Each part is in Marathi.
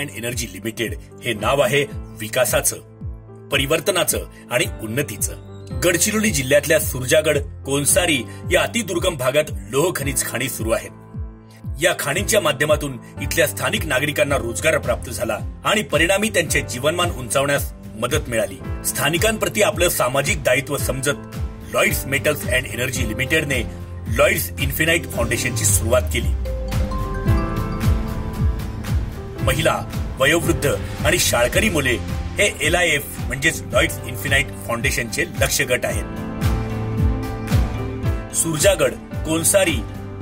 अँड एनर्जी लिमिटेड हे नाव आहे विकासाचं, परिवर्तनाचं आणि उन्नतीचं। गडचिरोली जिल्ह्यातल्या सुरजागड, कोनसारी या अतिदुर्गम भागात लोह खनिज खाणी सुरू आहेत। या खाणींच्या माध्यमातून इथल्या स्थानिक नागरिकांना रोजगार प्राप्त झाला आणि परिणामी त्यांचे जीवनमान उंचावण्यास मदत मिळाली। स्थानिकांप्रती आपलं सामाजिक दायित्व समजत लॉयड्स मेटल्स अँड एनर्जी लिमिटेडने लॉयड्स इन्फिनाइट फाउंडेशनची सुरुवात केली। महिला, वयोवृद्ध आणि शाळकरी मुले हे LIF म्हणजेच लॉयड्स इन्फिनाइट फाउंडेशनचे लक्ष्य गट आहेत। सुरजागड, कोनसारी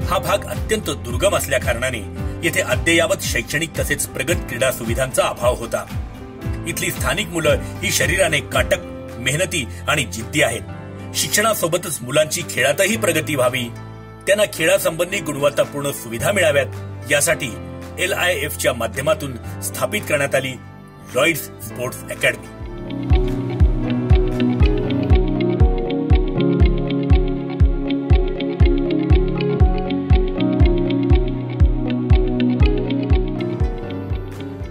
हा भाग अत्यंत दुर्गम असल्या कारणाने येथे अद्ययावत शैक्षणिक तसेच प्रगत क्रीडा सुविधांचा अभाव होता। इथली स्थानिक मुलं ही शरीराने काटक, मेहनती आणि जिद्दी आहेत। शिक्षणासोबतच मुलांची खेळातही प्रगती व्हावी, त्यांना खेळासंबंधी गुणवत्तापूर्ण सुविधा मिळाव्यात यासाठी LIF च्या माध्यमातून स्थापित करण्यात आली Lloyds sports academy.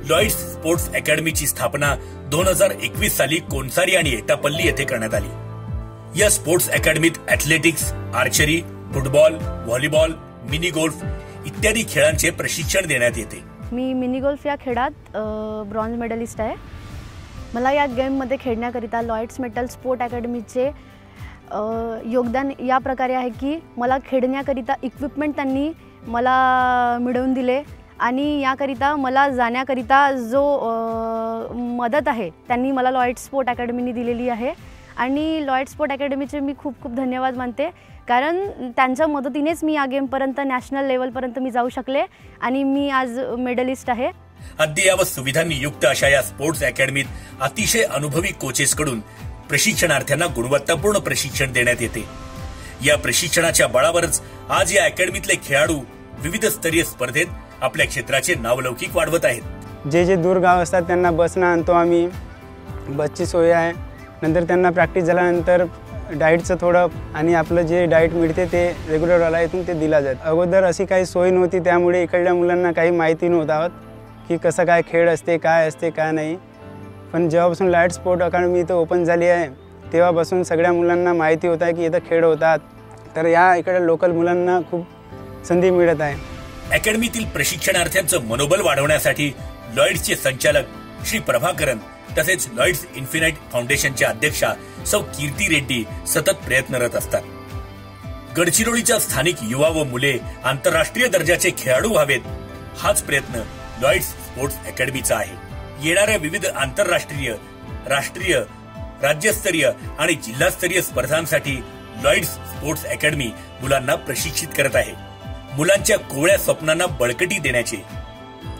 Lloyds sports अकॅडमीची स्थापना 2021 साली कोनसारी आणि एटापल्ली येथे करण्यात आली। या स्पोर्ट्स अकॅडमीत athletics, archery, football, volleyball, mini golf इत्यादी खेळांचे प्रशिक्षण देण्यात येते। मी मिनी गोल्फ या खेळात ब्रॉन्झ मेडलिस्ट आहे। मला या गेममध्ये खेळण्याकरिता लॉयड्स मेटल स्पोर्ट अकॅडमीचे योगदान या प्रकारे आहे की मला खेळण्याकरिता इक्विपमेंट त्यांनी मला मिळवून दिले आणि याकरिता मला जाण्याकरिता जो मदत आहे त्यांनी मला लॉयड्स स्पोर्ट अकॅडमीने दिलेली आहे आणि लॉयड्स स्पोर्ट अकॅडमीचे मी खूप खूप धन्यवाद मानते, कारण त्यांच्या मदतीनेच मी या गेमपर्यंत नॅशनल लेवलपर्यंत मी जाऊ शकले आणि मी आज मेडलिस्ट आहे। अद्ययावत सुविधांनी युक्त अशा या स्पोर्ट्स अकॅडमीत अतिशय अनुभवी कोचेसकडून प्रशिक्षणार्थ्यांना गुणवत्तापूर्ण प्रशिक्षण देण्यात येते। या प्रशिक्षणाच्या बळावरच आज या अकॅडमीतले खेळाडू विविध स्तरीय स्पर्धेत आपल्या क्षेत्राचे नावलौकिक वाढवत आहेत। जे दूर गाव असतात त्यांना बसनं आणतो आम्ही, बसची सोय आहे। नंतर त्यांना प्रॅक्टिस झाल्यानंतर डाएटचं थोडं आणि आपलं जे डाएट मिळते ते रेग्युलरवाला इथून ते दिला जातं। अगोदर अशी काही सोय नव्हती, त्यामुळे इकडल्या मुलांना काही माहिती नव्हतं की कसं काय खेळ असते, काय नाही। पण जेव्हापासून लॉयड्स स्पोर्ट अकॅडमी इथं ओपन झाली आहे तेव्हापासून सगळ्या मुलांना माहिती होत आहे की इथं खेळ होतात, तर या इकडे लोकल मुलांना खूप संधी मिळत आहे। अकॅडमीतील प्रशिक्षणार्थ्यांचं मनोबल वाढवण्यासाठी लॉयड्सचे संचालक श्री प्रभाकरन तसेच लॉयड्स इन्फिनाइट फाउंडेशनच्या अध्यक्षा सौ कीर्ती रेड्डी सतत प्रयत्नरत असतात। गडचिरोलीच्या स्थानिक युवा व मुले आंतरराष्ट्रीय दर्जाचे खेळाडू व्हावेत हाच प्रयत्न लॉयड्स स्पोर्ट्स अकॅडमीचा आहे। येणाऱ्या विविध आंतरराष्ट्रीय, राष्ट्रीय, राज्यस्तरीय आणि जिल्हास्तरीय स्पर्धांसाठी लॉयड्स स्पोर्ट्स अकॅडमी मुलांना प्रशिक्षित करत आहे। मुलांच्या कोवळ्या स्वप्नांना बळकटी देण्याचे,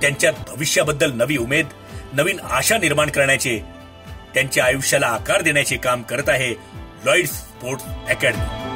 त्यांच्यात भविष्याबद्दल नवी उमेद, नवीन आशा निर्माण करण्याचे, त्यांच्या आयुष्याला आकार देण्याचे काम करत आहे लॉयड्स स्पोर्ट्स अकॅडमी।